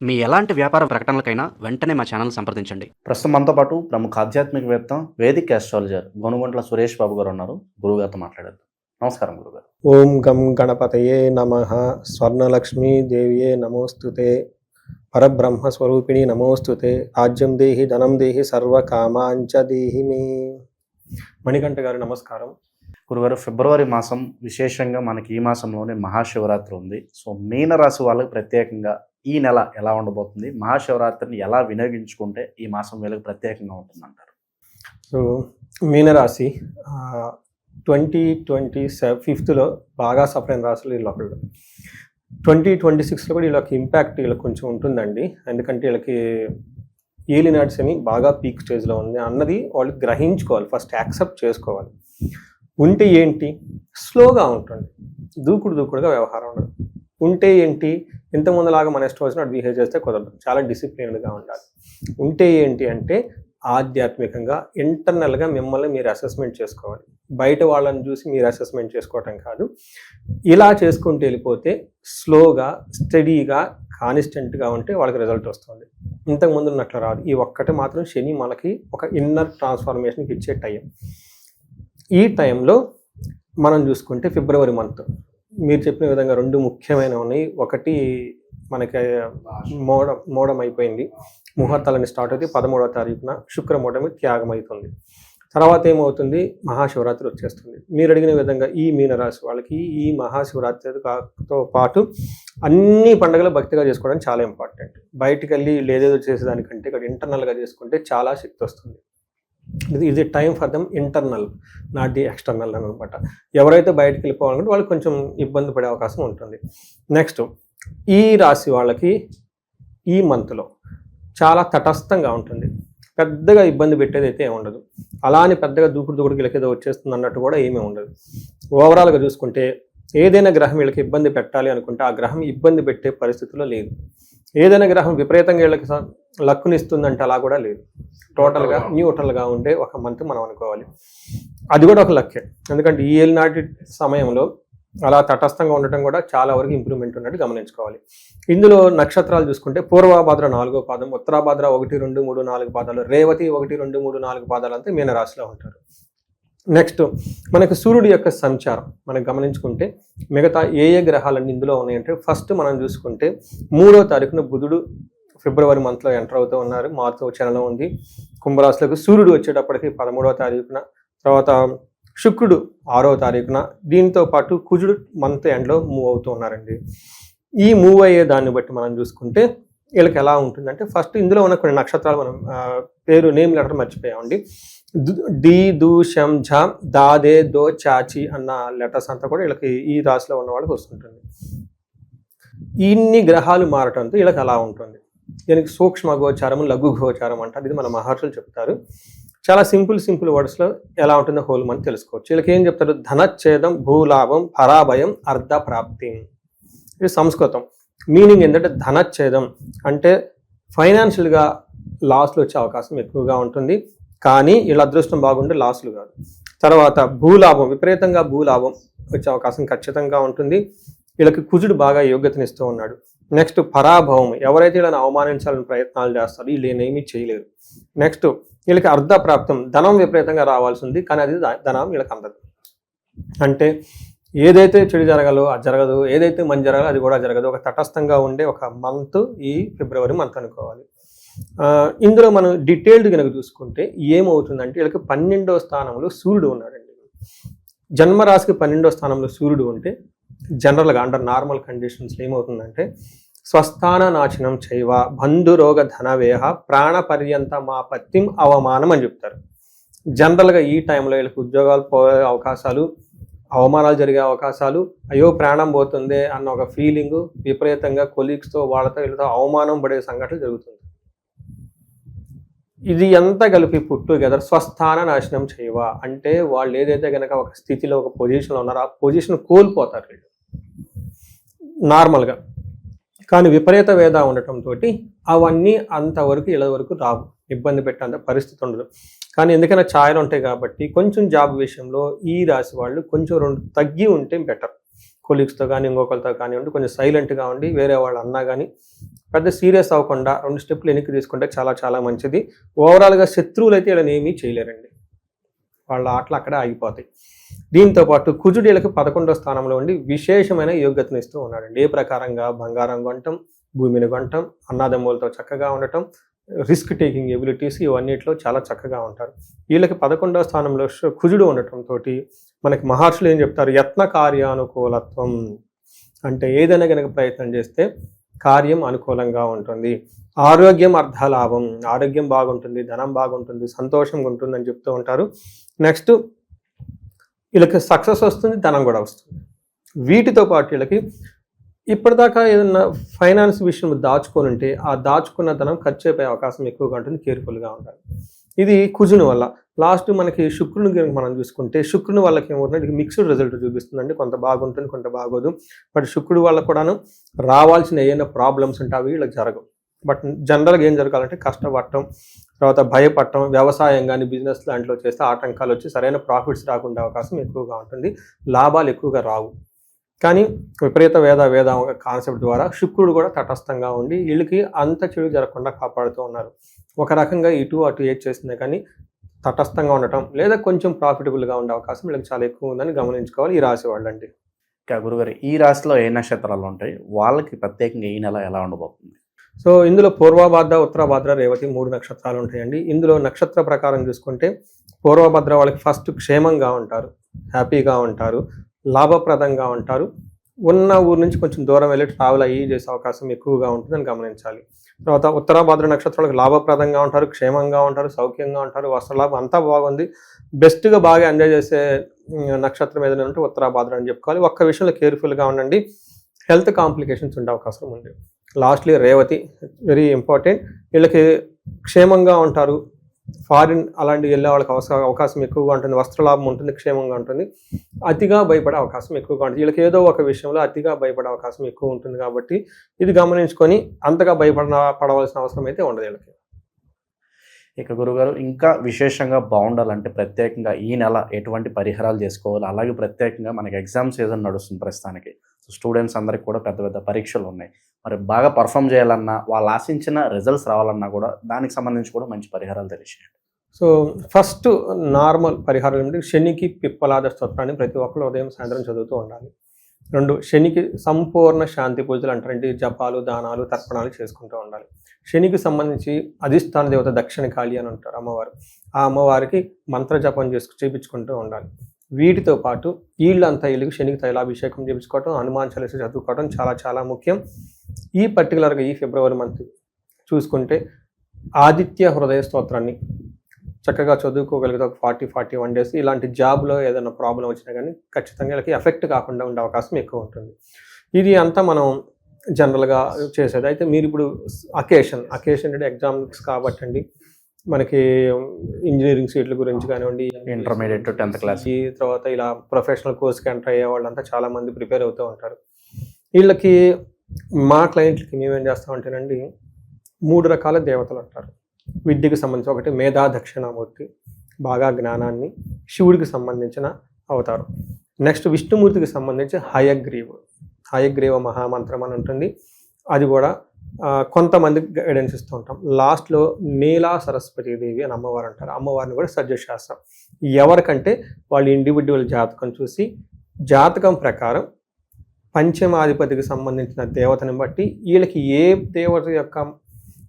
మీ ఎలాంటి వ్యాపార ప్రకటనలకైనా వెంటనే మా ఛానల్ సంప్రదించండి. ప్రస్తుతం మనతో పాటు ప్రముఖ ఆధ్యాత్మికవేత్త, వేదిక్ ఆస్ట్రాలజర్ గోనుగంట్ల సురేష్ బాబు గారు ఉన్నారు. గురువుగారితో మాట్లాడేద్దాం. నమస్కారం గురుగారు. ఓం గం గణపతయే నమః. స్వర్ణలక్ష్మీ దేవియే నమోస్తుతే. పరబ్రహ్మ స్వరూపిణి నమోస్తుతే. రాజ్యం దేహి ధనం దేహి సర్వకామాంచ దేహి మే. మణికంఠ గారు నమస్కారం. గురుగారు, ఫిబ్రవరి మాసం విశేషంగా మనకి ఈ మాసంలోనే మహాశివరాత్రి ఉంది. సో మీనరాశి వాళ్ళకి ప్రత్యేకంగా ఈ నెల ఎలా ఉండబోతుంది, మహాశివరాత్రిని ఎలా వినియోగించుకుంటే ఈ మాసం వీళ్ళకి ప్రత్యేకంగా ఉంటుందంటారు? సో మీనరాశి 2025లో బాగా సఫర్ అయిన రాశులు వీళ్ళు ఒకళ్ళు. 2026లో కూడా వీళ్ళకి ఇంపాక్ట్ వీళ్ళకి కొంచెం ఉంటుందండి. ఎందుకంటే వీళ్ళకి ఏలినాటి శని బాగా పీక్ స్టేజ్లో ఉంది అన్నది వాళ్ళు గ్రహించుకోవాలి, ఫస్ట్ యాక్సెప్ట్ చేసుకోవాలి. ఉంటే ఏంటి, స్లోగా ఉంటుంది, దూకుడుగా వ్యవహారం ఉండదు. ఉంటే ఏంటి, ఇంతకుముందులాగా మన ఇష్టం వచ్చినట్టు బిహేవ్ చేస్తే కుదరదు, చాలా డిసిప్లిన్డ్గా ఉండాలి. ఉంటే ఏంటి అంటే ఆధ్యాత్మికంగా ఇంటర్నల్గా మిమ్మల్ని మీరు అసెస్మెంట్ చేసుకోవాలి. బయట వాళ్ళని చూసి మీరు అసెస్మెంట్ చేసుకోవటం కాదు. ఇలా చేసుకుంటూ వెళ్ళిపోతే స్లోగా, స్టడీగా, కాన్స్టెంట్గా ఉంటే వాళ్ళకి రిజల్ట్ వస్తుంది. ఇంతకుముందు ఉన్నట్లు రాదు. ఈ ఒక్కటి మాత్రం శని మనకి ఒక ఇన్నర్ ట్రాన్స్ఫర్మేషన్కి ఇచ్చే టైం. ఈ టైంలో మనం చూసుకుంటే ఫిబ్రవరి మంత్ మీరు చెప్పిన విధంగా రెండు ముఖ్యమైనవి ఉన్నాయి. ఒకటి మనకి మోడం అయిపోయింది, ముహూర్తాలన్నీ స్టార్ట్ అవుతాయి. 13వ తారీఖున శుక్రమూఢమి త్యాగం అవుతుంది. తర్వాత ఏమవుతుంది, మహాశివరాత్రి వచ్చేస్తుంది. మీరు అడిగిన విధంగా ఈ మీనరాశి వాళ్ళకి ఈ మహాశివరాత్రితో పాటు అన్ని పండుగలు భక్తిగా చేసుకోవడం చాలా ఇంపార్టెంట్. బయటికి వెళ్ళి లేదేదో చేసేదానికంటే ఇక్కడ ఇంటర్నల్గా చేసుకుంటే చాలా శక్తి వస్తుంది. ఇది time for them internal, not the external అనమాట. ఎవరైతే బయటకు వెళ్ళిపోవాలంటే వాళ్ళకి కొంచెం ఇబ్బంది పడే అవకాశం ఉంటుంది. నెక్స్ట్, ఈ రాశి వాళ్ళకి ఈ మంత్లో చాలా తటస్థంగా ఉంటుంది. పెద్దగా ఇబ్బంది పెట్టేది అయితే ఏమి ఉండదు. అలా అని పెద్దగా దూకుడు వీళ్ళకేదో వచ్చేస్తుంది అన్నట్టు కూడా ఏమీ ఉండదు. ఓవరాల్గా చూసుకుంటే ఏదైనా గ్రహం వీళ్ళకి ఇబ్బంది పెట్టాలి అనుకుంటే ఆ గ్రహం ఇబ్బంది పెట్టే పరిస్థితిలో లేదు. ఏదైనా గ్రహం విపరీతంగా వీళ్ళకి లక్కునిస్తుందంటే అలా కూడా లేదు. టోటల్గా న్యూట్రల్గా ఉండే ఒక మంత్ మనం అనుకోవాలి. అది కూడా ఒక లక్కే. ఎందుకంటే ఈ ఏలినాటి సమయంలో అలా తటస్థంగా ఉండటం కూడా చాలా వరకు ఇంప్రూవ్మెంట్ ఉన్నట్టు గమనించుకోవాలి. ఇందులో నక్షత్రాలు చూసుకుంటే పూర్వభాద్ర 4వ పాదం, ఉత్తరాభాద్ర 1, 2, 3, 4 పాదాలు, రేవతి 1, 2, 3, 4 పాదాలు అంతా మీనరాశిలో ఉంటారు. నెక్స్ట్, మనకు సూర్యుడి యొక్క సంచారం మనం గమనించుకుంటే మిగతా ఏ గ్రహాలన్నీ ఇందులో ఉన్నాయంటే ఫస్ట్ మనం చూసుకుంటే 3వ తారీఖున బుధుడు ఫిబ్రవరి మంత్లో ఎంటర్ అవుతూ ఉన్నారు. మార్పు చలనం ఉంది కుంభరాశిలోకి. సూర్యుడు వచ్చేటప్పటికి 13వ తారీఖున, తర్వాత శుక్రుడు 6వ తారీఖున, దీంతో పాటు కుజుడు మంత్ ఎండ్లో మూవ్ అవుతూ ఉన్నారండి. ఈ మూవ్ అయ్యే దాన్ని బట్టి మనం చూసుకుంటే వీళ్ళకి ఎలా ఉంటుందంటే ఫస్ట్ ఇందులో ఉన్న కొన్ని నక్షత్రాలు మనం పేరు నేమ్ లెటర్ మర్చిపోయామండి. డి, దు, శం, ఝ, దా, దే, దో, చాచి అన్న లెటర్స్ అంతా కూడా వీళ్ళకి ఈ రాశిలో ఉన్న వాళ్ళకి వస్తుంటుంది. ఇన్ని గ్రహాలు మారటంతో వీళ్ళకి అలా ఉంటుంది. దీనికి సూక్ష్మ గోచారం, లఘు గోచారం అంటారు. ఇది మన మహర్షులు చెప్తారు. చాలా సింపుల్ వర్డ్స్లో ఎలా ఉంటుందో హోల్ మనం తెలుసుకోవచ్చు. వీళ్ళకి ఏం చెప్తారు, ధనచ్ఛేదం, భూలాభం, పరాభయం, అర్ధ ప్రాప్తి. ఇది సంస్కృతం. మీనింగ్ ఏంటంటే ధనచ్ఛేదం అంటే ఫైనాన్షియల్గా లాస్లు వచ్చే అవకాశం ఎక్కువగా ఉంటుంది, కానీ వీళ్ళ అదృష్టం బాగుంటే లాస్లు కాదు. తర్వాత భూలాభం, విపరీతంగా భూలాభం వచ్చే అవకాశం ఖచ్చితంగా ఉంటుంది. వీళ్ళకి కుజుడు బాగా యోగ్యతనిస్తూ ఉన్నాడు. నెక్స్ట్, పరాభవం, ఎవరైతే వీళ్ళని అవమానించాలని ప్రయత్నాలు చేస్తారో వీళ్ళు ఏమీ చేయలేరు. నెక్స్ట్, వీళ్ళకి అర్ధ ప్రాప్తం, ధనం విపరీతంగా రావాల్సి ఉంది కానీ అది ధనం వీళ్ళకి అందదు. అంటే ఏదైతే చెడు జరగాలో అది జరగదు, ఏదైతే మంచి జరగాలో అది కూడా జరగదు. ఒక తటస్థంగా ఉండే ఒక మంత్ ఈ ఫిబ్రవరి మంత్ అనుకోవాలి. ఇందులో మనం డీటెయిల్డ్ కనుక చూసుకుంటే ఏమవుతుందంటే వీళ్ళకి 12వ స్థానంలో సూర్యుడు ఉన్నాడండి. జన్మరాశికి 12వ స్థానంలో సూర్యుడు ఉంటే జనరల్గా అండర్ నార్మల్ కండిషన్స్లో ఏమవుతుందంటే స్వస్థాన నాశనం చైవ, బంధురోగ ధనవేహ, ప్రాణ పర్యంత మా పత్తిం అవమానం అని చెప్తారు. జనరల్గా ఈ టైంలో వీళ్ళకి ఉద్యోగాలు పోయే అవకాశాలు, అవమానాలు జరిగే అవకాశాలు, అయ్యో ప్రాణం పోతుంది అన్న ఒక ఫీలింగు, విపరీతంగా కొలీగ్స్తో వాళ్ళతో వీళ్ళతో అవమానం పడే సంఘటనలు జరుగుతుంది. ఇది ఎంత కలిపి పుట్టు గెదర్ స్వస్థాన నాశనం చేయవ అంటే వాళ్ళు ఏదైతే కనుక ఒక స్థితిలో ఒక పొజిషన్లో ఉన్నారో ఆ పొజిషన్ కోల్పోతారు వీళ్ళు నార్మల్గా. కానీ విపరీత వేద ఉండటంతో అవన్నీ అంతవరకు ఇలా వరకు రావు, ఇబ్బంది పెట్టేంత పరిస్థితి ఉండదు. కానీ ఎందుకైనా ఛాయలు ఉంటాయి కాబట్టి కొంచెం జాబ్ విషయంలో ఈ రాశి వాళ్ళు కొంచెం రెండు తగ్గి ఉంటే బెటర్. కొలీగ్స్తో కానీ ఇంకొకరితో కానివ్వండి కొంచెం సైలెంట్గా ఉండి వేరే వాళ్ళు అన్నా కానీ పెద్ద సీరియస్ అవ్వకుండా 2 స్టెప్లు వెనక్కి తీసుకుంటే చాలా చాలా మంచిది. ఓవరాల్గా శత్రువులు అయితే వీళ్ళని ఏమీ చేయలేరండి, వాళ్ళ ఆటలు అక్కడే ఆగిపోతాయి. దీంతో పాటు కుజుడు వీళ్ళకి 11వ స్థానంలో ఉండి విశేషమైన యోగ్యతను ఇస్తూ ఉన్నాడండి. ఏ ప్రకారంగా బంగారం కొనటం, భూమిని కొనటం, అన్నదమ్ములతో చక్కగా ఉండటం, రిస్క్ టేకింగ్ ఎబిలిటీస్ ఇవన్నిట్లో చాలా చక్కగా ఉంటారు. వీళ్ళకి 11వ స్థానంలో కుజుడు ఉండటంతో మనకి మహర్షులు ఏం చెప్తారు, యత్న కార్యానుకూలత్వం అంటే ఏదైనా కనుక ప్రయత్నం చేస్తే కార్యం అనుకూలంగా ఉంటుంది. ఆరోగ్యం అర్ధలాభం, ఆరోగ్యం బాగుంటుంది, ధనం బాగుంటుంది, సంతోషంగా ఉంటుంది అని చెప్తూ ఉంటారు. నెక్స్ట్ వీళ్ళకి సక్సెస్ వస్తుంది, ధనం కూడా వస్తుంది. వీటితో పాటు వీళ్ళకి ఇప్పటిదాకా ఏదన్నా ఫైనాన్స్ విషయం దాచుకొని ఉంటే ఆ దాచుకున్న ధనం ఖర్చు అయిపోయే అవకాశం ఎక్కువగా ఉంటుంది, కేర్ఫుల్గా ఉండాలి. ఇది కుజుని వల్ల. లాస్ట్ మనకి శుక్రుని కనుక మనం చూసుకుంటే శుక్రుని వాళ్ళకి ఏమవుతుంది, మిక్స్డ్ రిజల్ట్ చూపిస్తుందండి. కొంత బాగుంటుంది, కొంత బాగోదు. బట్ శుక్రుడు వల్ల కూడాను రావాల్సిన ఏమైనా ప్రాబ్లమ్స్ ఉంటే అవి వీళ్ళకి జరగవు. బట్ జనరల్గా ఏం జరగాలంటే కష్టపడటం, తర్వాత భయపడటం, వ్యవసాయం కానీ బిజినెస్ లాంటిలో చేస్తే ఆటంకాలు వచ్చి సరైన ప్రాఫిట్స్ రాకుండా అవకాశం ఎక్కువగా ఉంటుంది, లాభాలు ఎక్కువగా రావు. కానీ విపరీత వేద కాన్సెప్ట్ ద్వారా శుక్రుడు కూడా తటస్థంగా ఉండి వీళ్ళకి అంత చెడు జరగకుండా కాపాడుతూ ఉన్నారు. ఒక రకంగా ఇటు అటు ఏది చేసినా కానీ తటస్థంగా ఉండటం లేదా కొంచెం ప్రాఫిటబుల్గా ఉండే అవకాశం వీళ్ళకి చాలా ఎక్కువ ఉందని గమనించుకోవాలి ఈ రాశి వాళ్ళండి. ఇంకా గురుగారు, ఈ రాశిలో ఏ నక్షత్రాలు ఉంటాయి, వాళ్ళకి ప్రత్యేకంగా ఈ నెల ఎలా ఉండబోతుంది? సో ఇందులో పూర్వభద్ర, ఉత్తరభద్ర, రేవతి 3 నక్షత్రాలు ఉంటాయండి. ఇందులో నక్షత్ర ప్రకారం చూసుకుంటే పూర్వభద్ర వాళ్ళకి ఫస్ట్ క్షేమంగా ఉంటారు, హ్యాపీగా ఉంటారు, లాభప్రదంగా ఉంటారు. ఉన్న ఊరు నుంచి కొంచెం దూరం వెళ్ళి ట్రావెల్ అయ్యి చేసే అవకాశం ఎక్కువగా ఉంటుందని గమనించాలి. తర్వాత ఉత్తరాభద్ర నక్షత్రాలకు లాభప్రదంగా ఉంటారు, క్షేమంగా ఉంటారు, సౌఖ్యంగా ఉంటారు, వస్త్రలాభం అంతా బాగుంది. బెస్ట్గా బాగా ఎంజాయ్ చేసే నక్షత్రం ఏదైనా ఉంటే ఉత్తరాభద్ర అని చెప్పుకోవాలి. ఒక్క విషయంలో కేర్ఫుల్గా ఉండండి, హెల్త్ కాంప్లికేషన్స్ ఉండే అవకాశం ఉంది. Lastly Revathi, very important. వీళ్ళకి క్షేమంగా ఉంటారు, ఫారిన్ అలాంటివి వెళ్ళే వాళ్ళకి అవకాశం ఎక్కువగా ఉంటుంది, వస్త్రలాభం ఉంటుంది, క్షేమంగా ఉంటుంది. అతిగా భయపడే అవకాశం ఎక్కువగా ఉంటుంది. వీళ్ళకి ఏదో ఒక విషయంలో అతిగా భయపడే అవకాశం ఎక్కువ ఉంటుంది కాబట్టి ఇది గమనించుకొని అంతగా పడవలసిన అవసరం అయితే ఉండదు వీళ్ళకి. ఇక గురుగారు, ఇంకా విశేషంగా బాగుండాలంటే ప్రత్యేకంగా ఈ నెల ఎటువంటి పరిహారాలు చేసుకోవాలి? అలాగే ప్రత్యేకంగా మనకి ఎగ్జామ్ సీజన్ నడుస్తుంది ప్రస్తుతానికి. సో స్టూడెంట్స్ అందరికి కూడా పెద్ద పెద్ద పరీక్షలు ఉన్నాయి. మరి బాగా పర్ఫామ్ చేయాలన్నా, వాళ్ళు ఆశించిన రిజల్ట్స్ రావాలన్నా కూడా దానికి సంబంధించి కూడా మంచి పరిహారాలు తెలియజేయండి. సో ఫస్ట్ నార్మల్ పరిహారం ఏమిటి, శనికి పిప్పలాద స్తోత్రాన్ని ప్రతి ఒక్కరు ఉదయం సాయంత్రం చదువుతూ ఉండాలి. 2 శనికి సంపూర్ణ శాంతి పూజలు అంటారంటే జపాలు, దానాలు, తర్పణాలు చేసుకుంటూ ఉండాలి. శనికి సంబంధించి అధిష్టాన దేవత దక్షిణ కాళి అని ఉంటారు అమ్మవారు. ఆ అమ్మవారికి మంత్ర జపం చేయించుకుంటూ ఉండాలి. వీటితో పాటు వీళ్ళంతా వీళ్ళకి శనికి తైలాభిషేకం చేయించుకోవటం, హనుమాన్ చాలీస చదువుకోవడం చాలా చాలా ముఖ్యం. ఈ పర్టికులర్గా ఈ ఫిబ్రవరి మంత్ చూసుకుంటే ఆదిత్య హృదయ స్తోత్రాన్ని చక్కగా చదువుకోగలిగితే ఒక 40-41 డేస్ ఇలాంటి జాబ్లో ఏదైనా ప్రాబ్లం వచ్చినా కానీ ఖచ్చితంగా వీళ్ళకి ఎఫెక్ట్ కాకుండా ఉండే అవకాశం ఎక్కువ ఉంటుంది. ఇది అంతా మనం జనరల్గా చేసేది. అయితే మీరు ఇప్పుడు అకేషన్ అంటే ఎగ్జామ్స్ కాబట్టి అండి, మనకి ఇంజనీరింగ్ సీట్ల గురించి కానివ్వండి, ఇంటర్మీడియట్ 10th క్లాస్, తర్వాత ఇలా ప్రొఫెషనల్ కోర్స్కి ఎంటర్ అయ్యే వాళ్ళంతా చాలామంది ప్రిపేర్ అవుతూ ఉంటారు. వీళ్ళకి మా క్లయింట్లకి మేమేం చేస్తామంటేనండి 3 రకాల దేవతలు అంటారు విద్యకు సంబంధించి. ఒకటి మేధా దక్షిణామూర్తి, బాగా జ్ఞానాన్ని, శివుడికి సంబంధించిన అవతారం. నెక్స్ట్ విష్ణుమూర్తికి సంబంధించి హయగ్రీవ మహామంత్రం అని ఉంటుంది, అది కూడా కొంతమందికి గైడెన్స్ ఇస్తూ ఉంటాం. లాస్ట్లో నీలా సరస్వతీదేవి అని అమ్మవారు అంటారు, అమ్మవారిని కూడా సజెస్ట్ చేస్తాం. ఎవరికంటే వాళ్ళు ఇండివిజువల్ జాతకం చూసి జాతకం ప్రకారం పంచమాధిపతికి సంబంధించిన దేవతని బట్టి వీళ్ళకి ఏ దేవత యొక్క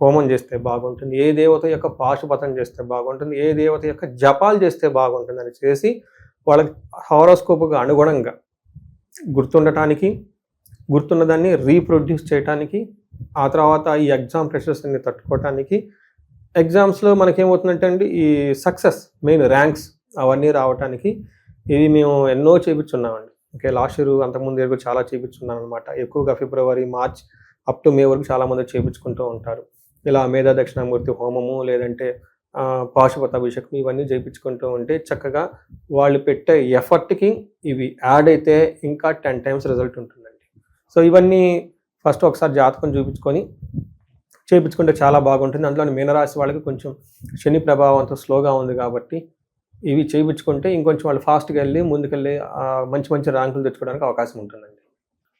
హోమం చేస్తే బాగుంటుంది, ఏ దేవత యొక్క పాశుపతం చేస్తే బాగుంటుంది, ఏ దేవత యొక్క జపాలు చేస్తే బాగుంటుంది అని చేసి వాళ్ళకి హారోస్కోప్గా అనుగుణంగా గుర్తుండటానికి, గుర్తున్నదాన్ని రీప్రొడ్యూస్ చేయడానికి, ఆ తర్వాత ఈ ఎగ్జామ్ ప్రెషర్స్ అన్ని తట్టుకోవటానికి, ఎగ్జామ్స్లో మనకేమవుతుందంటే అండి ఈ సక్సెస్ మెయిన్ ర్యాంక్స్ అవన్నీ రావడానికి ఇవి మేము ఎన్నో చేయించున్నామండి. ఓకే, లాస్ట్ ఇయర్ అంతకుముందు ఇయర్ చాలా చేయించున్నాను అనమాట. ఎక్కువగా ఫిబ్రవరి, మార్చ్ అప్ టు మే వరకు చాలామంది చేయించుకుంటూ ఉంటారు. ఇలా మేధా దక్షిణామూర్తి హోమము లేదంటే పాశుపత అభిషేకం ఇవన్నీ చేయించుకుంటూ ఉంటే చక్కగా వాళ్ళు పెట్టే ఎఫర్ట్కి ఇవి యాడ్ అయితే ఇంకా 10 times రిజల్ట్ ఉంటుందండి. సో ఇవన్నీ ఫస్ట్ ఒకసారి జాతకం చేయించుకుంటే చాలా బాగుంటుంది. అందులో మీనరాశి వాళ్ళకి కొంచెం శని ప్రభావంతో స్లోగా ఉంది కాబట్టి ఇవి చేయించుకుంటే ఇంకొంచెం వాళ్ళు ఫాస్ట్గా వెళ్ళి ముందుకెళ్ళి మంచి మంచి ర్యాంకులు తెచ్చుకోవడానికి అవకాశం ఉంటుందండి.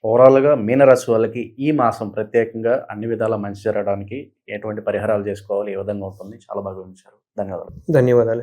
ఓవరాల్గా మీనరాశి వాళ్ళకి ఈ మాసం ప్రత్యేకంగా అన్ని విధాలా మంచి జరగడానికి ఎటువంటి పరిహారాలు చేసుకోవాలి, ఏ విధంగా ఉంటుంది చాలా బాగా వివరించారు. ధన్యవాదాలు. ధన్యవాదాలు.